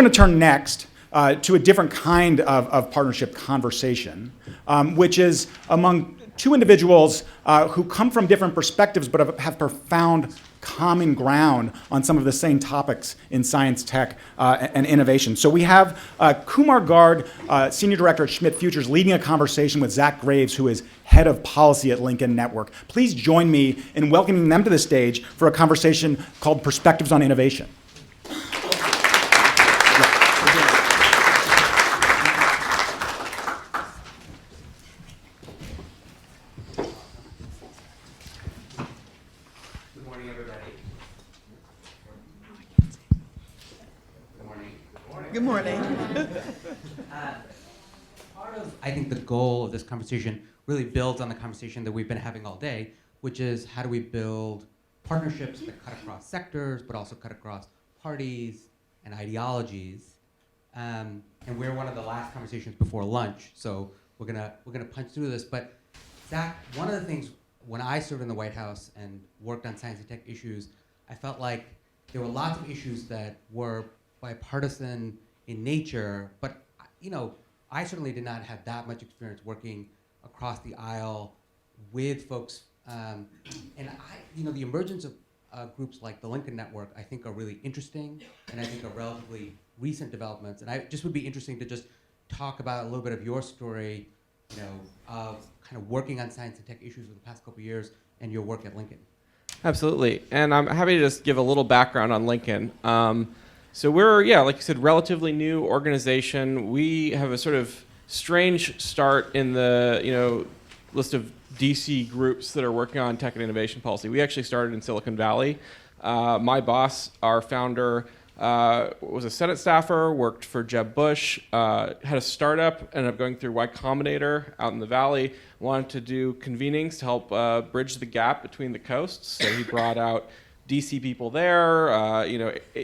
going to turn next to a different kind of partnership conversation, which is among two individuals who come from different perspectives but have profound common ground on some of the same topics in science, tech, and innovation. So we have Kumar Garg, Senior Director at Schmidt Futures, leading a conversation with Zach Graves, who is Head of Policy at Lincoln Network. Please join me in welcoming them to the stage for a conversation called Perspectives on Innovation. Good morning. Part of, I think, the goal of this conversation really builds on the conversation that we've been having all day, which is how do we build partnerships that cut across sectors, but also cut across parties and ideologies. And we're one of the last conversations before lunch, so we're gonna punch through this. But Zach, one of the things when I served in the White House and worked on science and tech issues, I felt like there were lots of issues that were bipartisan in nature, but I certainly did not have that much experience working across the aisle with folks, and the emergence of groups like the Lincoln Network, I think, are really interesting, and I think are relatively recent developments. And I just would be interesting to just talk about a little bit of your story, of kind of working on science and tech issues for the past couple of years and your work at Lincoln. Absolutely, and I'm happy to just give a little background on Lincoln. So we're, like you said, relatively new organization. We have a sort of strange start in the, list of DC groups that are working on tech and innovation policy. We actually started in Silicon Valley. My boss, our founder, was a Senate staffer, worked for Jeb Bush, had a startup, ended up going through Y Combinator out in the Valley, wanted to do convenings to help bridge the gap between the coasts. So he brought out DC people there,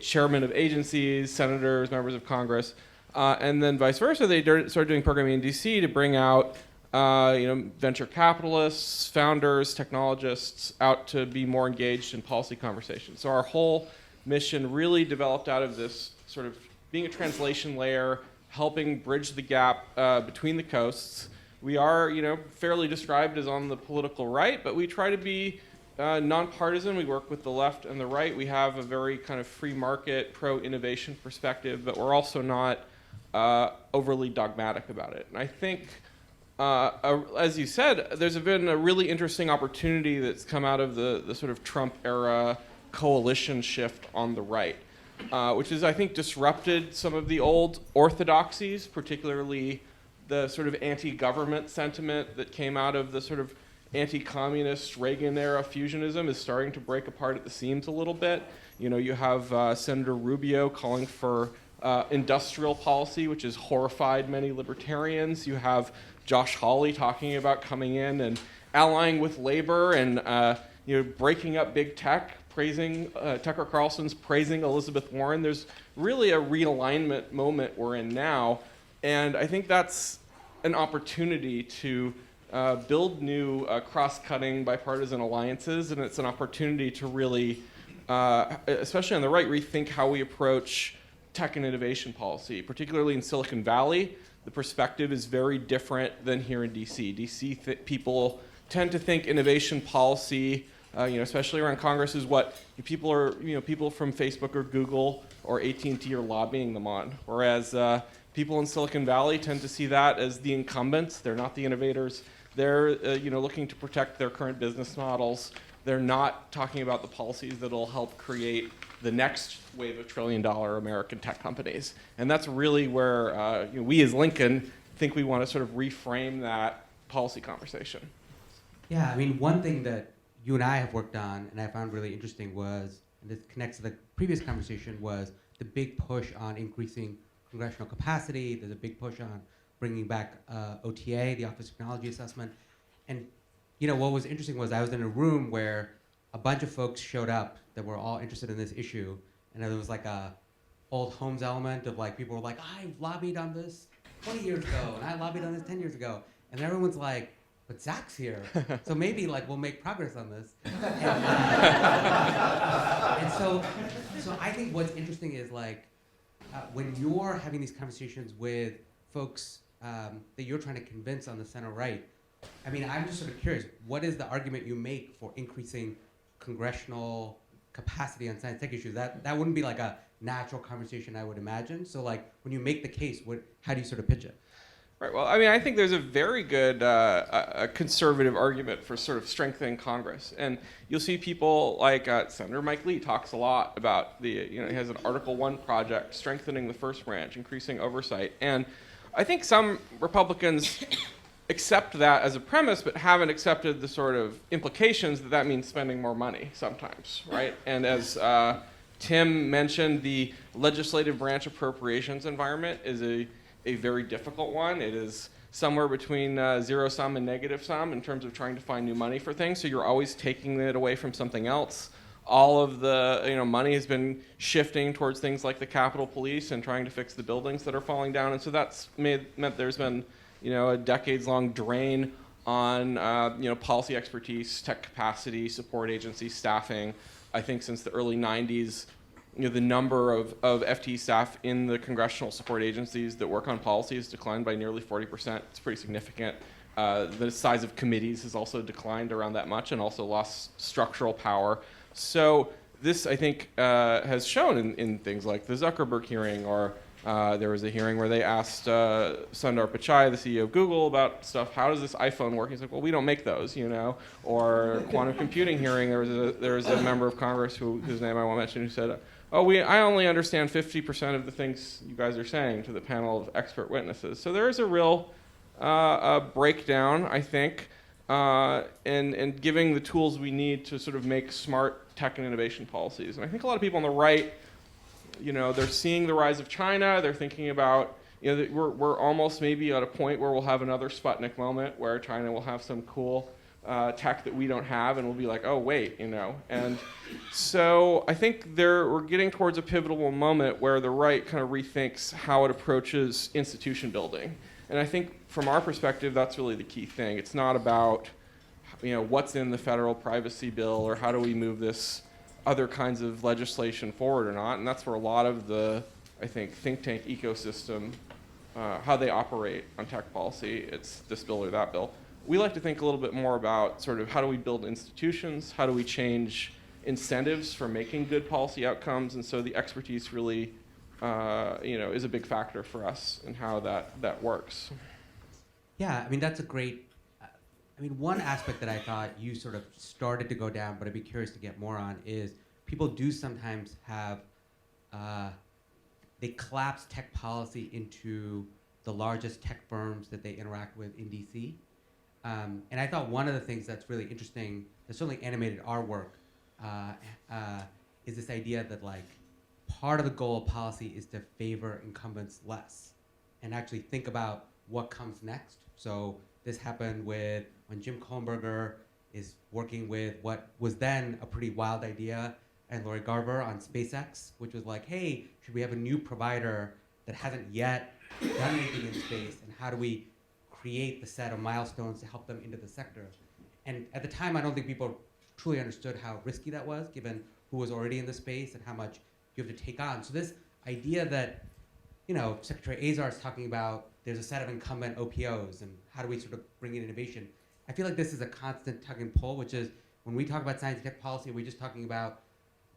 chairmen of agencies, senators, members of Congress, and then vice versa. They started doing programming in DC to bring out, venture capitalists, founders, technologists out to be more engaged in policy conversations. So our whole mission really developed out of this sort of being a translation layer, helping bridge the gap between the coasts. We are, fairly described as on the political right, but we try to be nonpartisan. We work with the left and the right. We have a very kind of free market, pro-innovation perspective, but we're also not overly dogmatic about it. And I think, as you said, there's been a really interesting opportunity that's come out of the sort of Trump era coalition shift on the right, which has, I think, disrupted some of the old orthodoxies, particularly the sort of anti-government sentiment that came out of the sort of anti-communist Reagan-era fusionism is starting to break apart at the seams a little bit. You have Senator Rubio calling for industrial policy, which has horrified many libertarians. You have Josh Hawley talking about coming in and allying with labor and breaking up big tech, praising Tucker Carlson's praising Elizabeth Warren. There's really a realignment moment we're in now, and I think that's an opportunity to build new cross-cutting bipartisan alliances, and it's an opportunity to really, especially on the right, rethink how we approach tech and innovation policy. Particularly in Silicon Valley, the perspective is very different than here in DC. DC people tend to think innovation policy, especially around Congress, is what people from Facebook or Google or AT&T are lobbying them on. Whereas people in Silicon Valley tend to see that as the incumbents. They're not the innovators. They're looking to protect their current business models. They're not talking about the policies that'll help create the next wave of trillion-dollar American tech companies. And that's really where we as Lincoln think we want to sort of reframe that policy conversation. Yeah, I mean, one thing that you and I have worked on and I found really interesting was, and this connects to the previous conversation, was the big push on increasing congressional capacity. There's a big push on bringing back OTA, the Office of Technology Assessment. And what was interesting was I was in a room where a bunch of folks showed up that were all interested in this issue, and there was like a old Holmes element of like people were like, I lobbied on this 20 years ago, and I lobbied on this 10 years ago, and everyone's like, but Zach's here, so maybe like we'll make progress on this. And so I think what's interesting is like when you're having these conversations with folks that you're trying to convince on the center right, I mean, I'm just sort of curious, what is the argument you make for increasing congressional capacity on science tech issues? That wouldn't be like a natural conversation, I would imagine. So like, when you make the case, how do you sort of pitch it? Right. Well, I mean, I think there's a very good a conservative argument for sort of strengthening Congress, and you'll see people like Senator Mike Lee talks a lot about he has an Article 1 project strengthening the first branch, increasing oversight, and I think some Republicans accept that as a premise, but haven't accepted the sort of implications that means spending more money sometimes, right? And as Tim mentioned, the legislative branch appropriations environment is a very difficult one. It is somewhere between zero sum and negative sum in terms of trying to find new money for things. So you're always taking it away from something else. All of the money has been shifting towards things like the Capitol Police and trying to fix the buildings that are falling down. And so that's meant there's been a decades-long drain on policy expertise, tech capacity, support agency staffing. I think since the early 90s, the number of FTE staff in the congressional support agencies that work on policy has declined by nearly 40%. It's pretty significant. The size of committees has also declined around that much and also lost structural power. So this, I think, has shown in things like the Zuckerberg hearing, or there was a hearing where they asked Sundar Pichai, the CEO of Google, about stuff. How does this iPhone work? He's like, well, we don't make those, Or quantum computing hearing, there was a member of Congress whose name I won't mention who said, I only understand 50% of the things you guys are saying, to the panel of expert witnesses. So there is a real breakdown, I think, in giving the tools we need to sort of make smart tech and innovation policies. And I think a lot of people on the right, they're seeing the rise of China. They're thinking about, that we're almost maybe at a point where we'll have another Sputnik moment where China will have some cool tech that we don't have, and we'll be like, oh, wait, And so I think we're getting towards a pivotal moment where the right kind of rethinks how it approaches institution building. And I think from our perspective, that's really the key thing. It's not about, what's in the federal privacy bill or how do we move this other kinds of legislation forward or not. And that's where a lot of the, I think tank ecosystem, how they operate on tech policy, it's this bill or that bill. We like to think a little bit more about sort of how do we build institutions, how do we change incentives for making good policy outcomes, and so the expertise really, is a big factor for us in how that works. Yeah, I mean, that's a great, one aspect that I thought you sort of started to go down, but I'd be curious to get more on, is people do sometimes have, they collapse tech policy into the largest tech firms that they interact with in DC. And I thought one of the things that's really interesting, that certainly animated our work, is this idea that like part of the goal of policy is to favor incumbents less and actually think about what comes next. So this happened when Jim Kohlenberger is working with what was then a pretty wild idea, and Lori Garver on SpaceX, which was like, hey, should we have a new provider that hasn't yet done anything in space, and how do we create the set of milestones to help them into the sector? And at the time, I don't think people truly understood how risky that was, given who was already in the space and how much you have to take on. So this idea that, Secretary Azar is talking about, there's a set of incumbent OPOs, and how do we sort of bring in innovation? I feel like this is a constant tug and pull, which is when we talk about science and tech policy, we're just talking about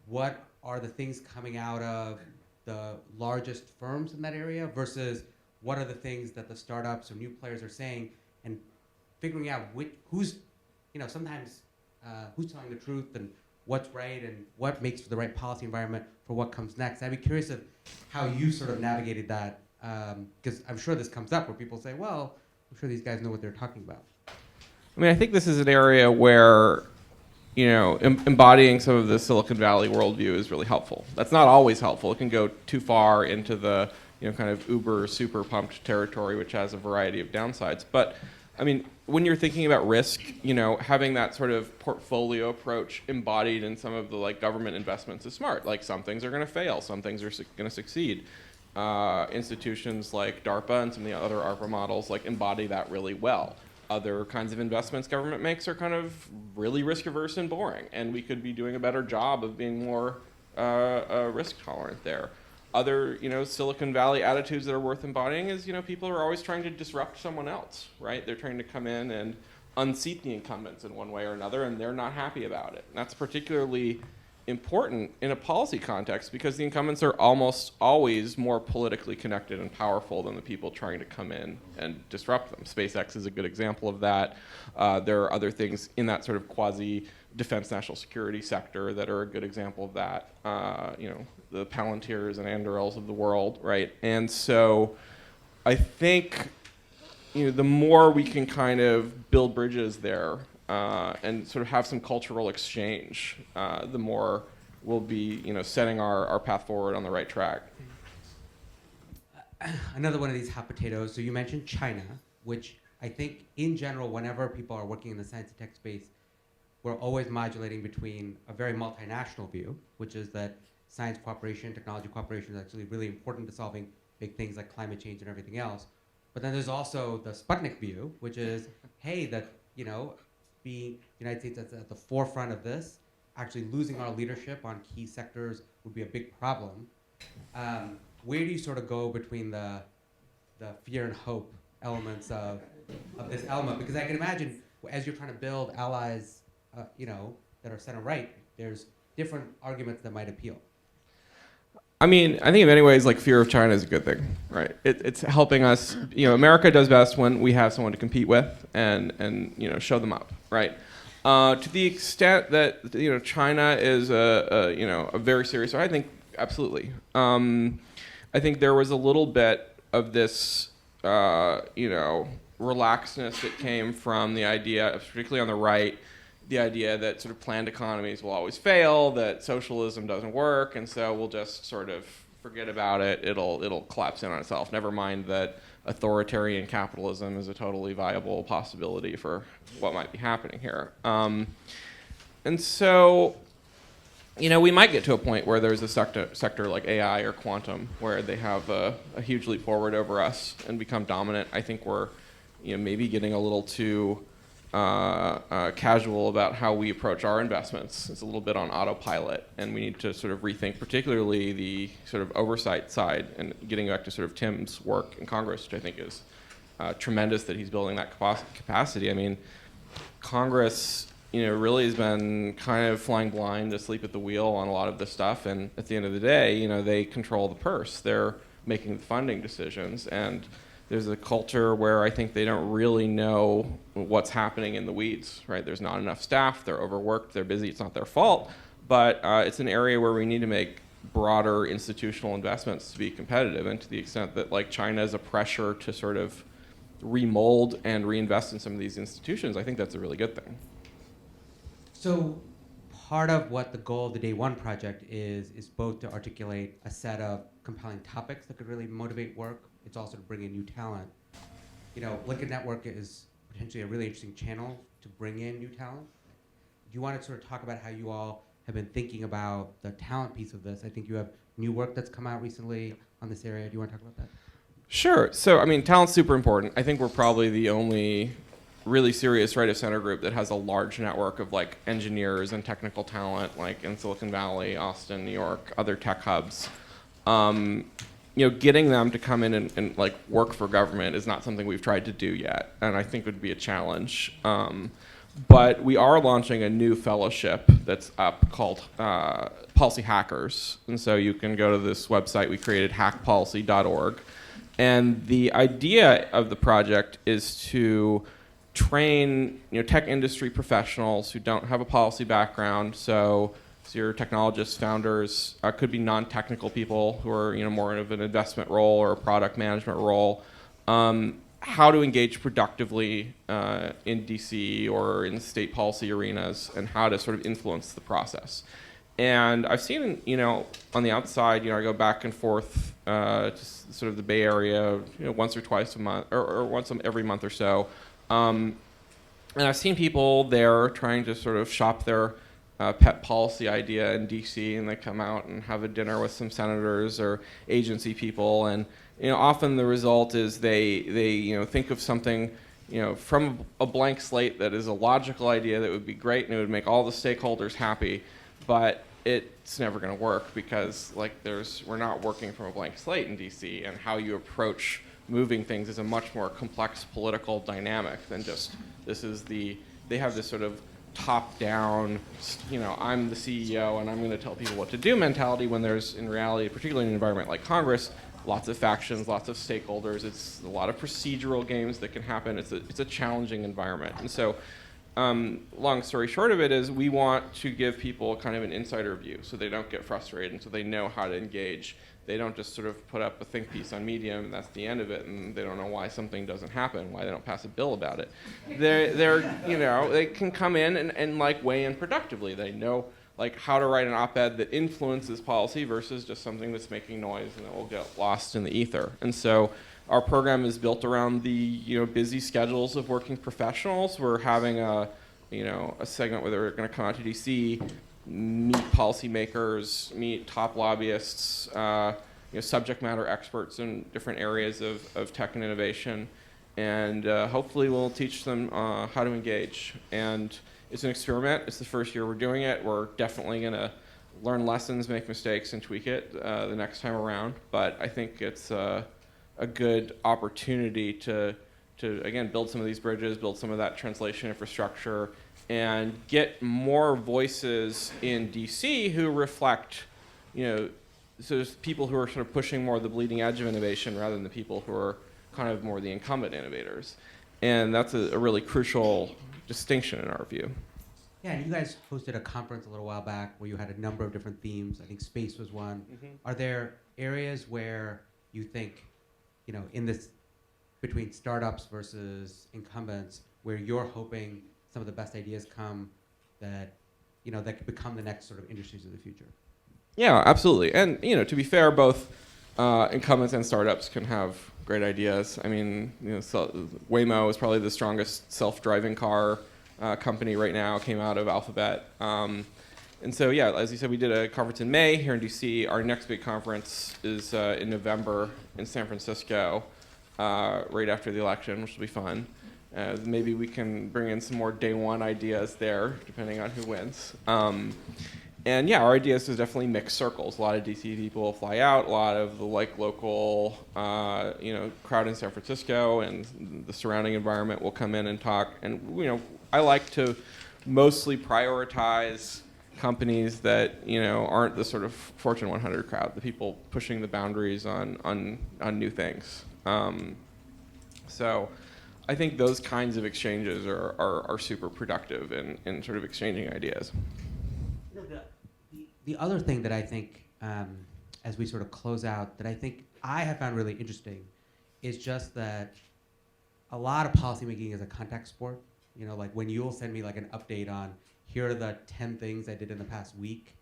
what are the things coming out of the largest firms in that area versus what are the things that the startups or new players are saying, and figuring out who's sometimes who's telling the truth and what's right and what makes for the right policy environment for what comes next. I'd be curious of how you sort of navigated that, because I'm sure this comes up where people say, well, I'm sure these guys know what they're talking about. I mean, I think this is an area where, embodying some of the Silicon Valley worldview is really helpful. That's not always helpful. It can go too far into the, kind of uber super pumped territory, which has a variety of downsides. But I mean, when you're thinking about risk, having that sort of portfolio approach embodied in some of the like government investments is smart. Like some things are going to fail, some things are going to succeed. Institutions like DARPA and some of the other ARPA models like embody that really well. Other kinds of investments government makes are kind of really risk averse and boring, and we could be doing a better job of being more risk tolerant there. other, Silicon Valley attitudes that are worth embodying is, people are always trying to disrupt someone else, right? They're trying to come in and unseat the incumbents in one way or another, and they're not happy about it. And that's particularly important in a policy context because the incumbents are almost always more politically connected and powerful than the people trying to come in and disrupt them. SpaceX is a good example of that. There are other things in that sort of quasi-defense national security sector that are a good example of that. The Palantirs and Andurils of the world, right? And so I think the more we can kind of build bridges there and sort of have some cultural exchange, the more we'll be, setting our path forward on the right track. Another one of these hot potatoes. So you mentioned China, which I think in general, whenever people are working in the science and tech space, we're always modulating between a very multinational view, which is that science cooperation, technology cooperation is actually really important to solving big things like climate change and everything else. But then there's also the Sputnik view, which is, hey, that, being the United States at the forefront of this, actually losing our leadership on key sectors would be a big problem. Where do you sort of go between the fear and hope elements of this element? Because I can imagine as you're trying to build allies, that are center right, there's different arguments that might appeal. I mean, I think in many ways, like fear of China is a good thing, right? It's helping us. America does best when we have someone to compete with and show them up, right? To the extent that China is a very serious threat, I think absolutely. I think there was a little bit of this relaxedness that came from the idea, particularly on the right, the idea that sort of planned economies will always fail, that socialism doesn't work, and so we'll just sort of forget about it. It'll collapse in on itself. Never mind that authoritarian capitalism is a totally viable possibility for what might be happening here. And so, we might get to a point where there's a sector like AI or quantum where they have a huge leap forward over us and become dominant. I think we're maybe getting a little too casual about how we approach our investments. It's a little bit on autopilot, and we need to sort of rethink particularly the sort of oversight side and getting back to sort of Tim's work in Congress, which I think is tremendous that he's building that capacity. I mean, Congress, really has been kind of flying blind, asleep at the wheel on a lot of this stuff, and at the end of the day, they control the purse. They're making the funding decisions, and there's a culture where I think they don't really know what's happening in the weeds, right? There's not enough staff, they're overworked, they're busy, it's not their fault, but it's an area where we need to make broader institutional investments to be competitive, and to the extent that like China is a pressure to sort of remold and reinvest in some of these institutions, I think that's a really good thing. So part of what the goal of the Day One project is both to articulate a set of compelling topics that could really motivate work. It's also to bring in new talent. Lincoln Network is potentially a really interesting channel to bring in new talent. Do you want to sort of talk about how you all have been thinking about the talent piece of this? I think you have new work that's come out recently on this area. Do you want to talk about that? Sure. So, I mean, talent's super important. I think we're probably the only really serious right of center group that has a large network of like engineers and technical talent, like in Silicon Valley, Austin, New York, other tech hubs. Getting them to come in and like work for government is not something we've tried to do yet, and I think would be a challenge. But we are launching a new fellowship that's up called Policy Hackers, and so you can go to this website we created, hackpolicy.org, and the idea of the project is to train tech industry professionals who don't have a policy background. So your technologists, founders, could be non-technical people who are more of an investment role or a product management role. How to engage productively in DC or in state policy arenas, and how to sort of influence the process. And I've seen, on the outside, I go back and forth to sort of the Bay Area, once or twice a month, or once every month or so. And I've seen people there trying to sort of shop their pet policy idea in DC, and they come out and have a dinner with some senators or agency people, and often the result is they think of something from a blank slate that is a logical idea that would be great and it would make all the stakeholders happy, but it's never going to work because like we're not working from a blank slate in DC, and how you approach moving things is a much more complex political dynamic than just they have this sort of top-down, I'm the CEO and I'm going to tell people what to do mentality, when there's, in reality, particularly in an environment like Congress, lots of factions, lots of stakeholders. It's a lot of procedural games that can happen. It's a challenging environment. And so long story short of it is we want to give people kind of an insider view so they don't get frustrated and so they know how to engage. They don't just sort of put up a think piece on Medium and that's the end of it, and they don't know why something doesn't happen, why they don't pass a bill about it. They can come in and like weigh in productively. They know like how to write an op-ed that influences policy versus just something that's making noise and that will get lost in the ether. And so our program is built around the busy schedules of working professionals. We're having a segment where they're going to come out to DC, meet policymakers, meet top lobbyists, subject matter experts in different areas of tech and innovation, and hopefully we'll teach them how to engage. And it's an experiment. It's the first year we're doing it. We're definitely going to learn lessons, make mistakes, and tweak it the next time around. But I think it's a good opportunity to again build some of these bridges, build some of that translation infrastructure, and get more voices in DC who reflect, so there's people who are sort of pushing more the bleeding edge of innovation rather than the people who are kind of more the incumbent innovators. And that's a really crucial distinction in our view. Yeah, and you guys hosted a conference a little while back where you had a number of different themes. I think space was one. Mm-hmm. Are there areas where you think, in this, between startups versus incumbents, where you're hoping some of the best ideas come that, that could become the next sort of industries of the future? Yeah, absolutely. And, to be fair, both incumbents and startups can have great ideas. I mean, Waymo is probably the strongest self-driving car company right now, came out of Alphabet. And so, yeah, as you said, we did a conference in May here in DC. Our next big conference is in November in San Francisco, right after the election, which will be fun. Maybe we can bring in some more day one ideas there, depending on who wins. And yeah, our idea is to definitely mix circles. A lot of DC people will fly out. A lot of the local, crowd in San Francisco and the surrounding environment will come in and talk. And I like to mostly prioritize companies that aren't the sort of Fortune 100 crowd, the people pushing the boundaries on new things. So I think those kinds of exchanges are super productive in sort of exchanging ideas. The other thing that I think, as we sort of close out, that I think I have found really interesting is just that a lot of policymaking is a contact sport. Like when you'll send me like an update on, here are the 10 things I did in the past week.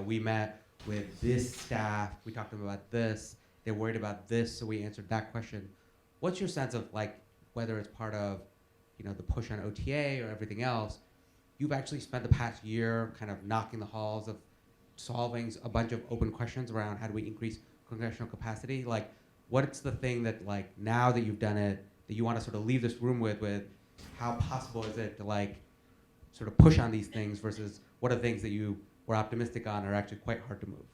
We met with this staff, we talked to them about this, they're worried about this, so we answered that question. What's your sense of whether it's part of, the push on OTA or everything else, you've actually spent the past year kind of knocking the halls of solving a bunch of open questions around how do we increase congressional capacity? What's the thing that now that you've done it, that you want to sort of leave this room with how possible is it to sort of push on these things versus what are things that you were optimistic on are actually quite hard to move?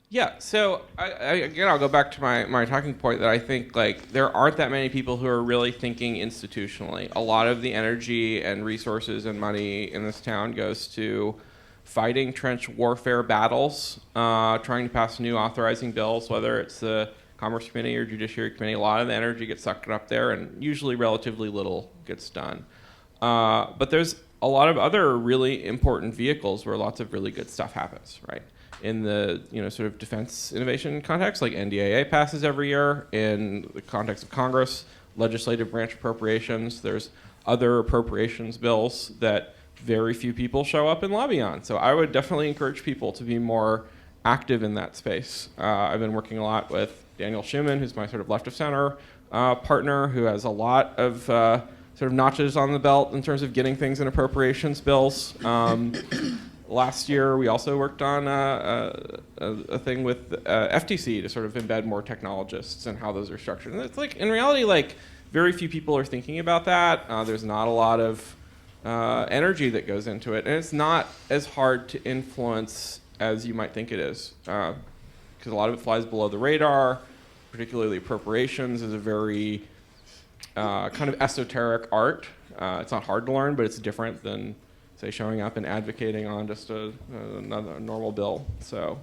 Yeah, so I'll go back to my talking point that I think there aren't that many people who are really thinking institutionally. A lot of the energy and resources and money in this town goes to fighting trench warfare battles, trying to pass new authorizing bills, whether it's the Commerce Committee or Judiciary Committee. A lot of the energy gets sucked up there, and usually relatively little gets done. But there's a lot of other really important vehicles where lots of really good stuff happens, right? In the sort of defense innovation context, like NDAA passes every year. In the context of Congress, legislative branch appropriations, there's other appropriations bills that very few people show up and lobby on. So I would definitely encourage people to be more active in that space. I've been working a lot with Daniel Schumann, who's my sort of left of center partner, who has a lot of sort of notches on the belt in terms of getting things in appropriations bills. Last year, we also worked on a thing with FTC to sort of embed more technologists and how those are structured. And it's in reality, very few people are thinking about that. There's not a lot of energy that goes into it, and it's not as hard to influence as you might think it is, because a lot of it flies below the radar. Particularly appropriations is a very kind of esoteric art. It's not hard to learn, but it's different than, say, showing up and advocating on just another normal bill. So,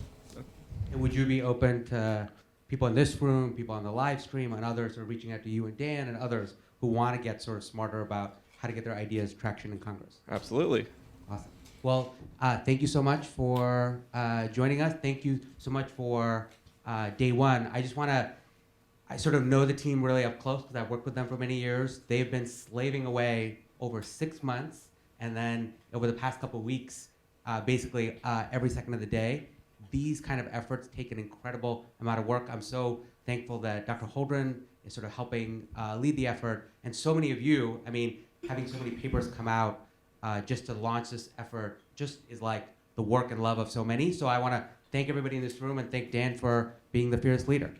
And would you be open to people in this room, people on the live stream, and others are reaching out to you and Dan and others who want to get sort of smarter about how to get their ideas traction in Congress? absolutely. Awesome. Well, thank you so much for joining us. Thank you so much for day one. I sort of know the team really up close because I've worked with them for many years. They've been slaving away over 6 months, and then over the past couple of weeks, basically every second of the day. These kind of efforts take an incredible amount of work. I'm so thankful that Dr. Holdren is sort of helping lead the effort, and so many of you, I mean, having so many papers come out just to launch this effort just is like the work and love of so many. So I want to thank everybody in this room and thank Dan for being the fearless leader.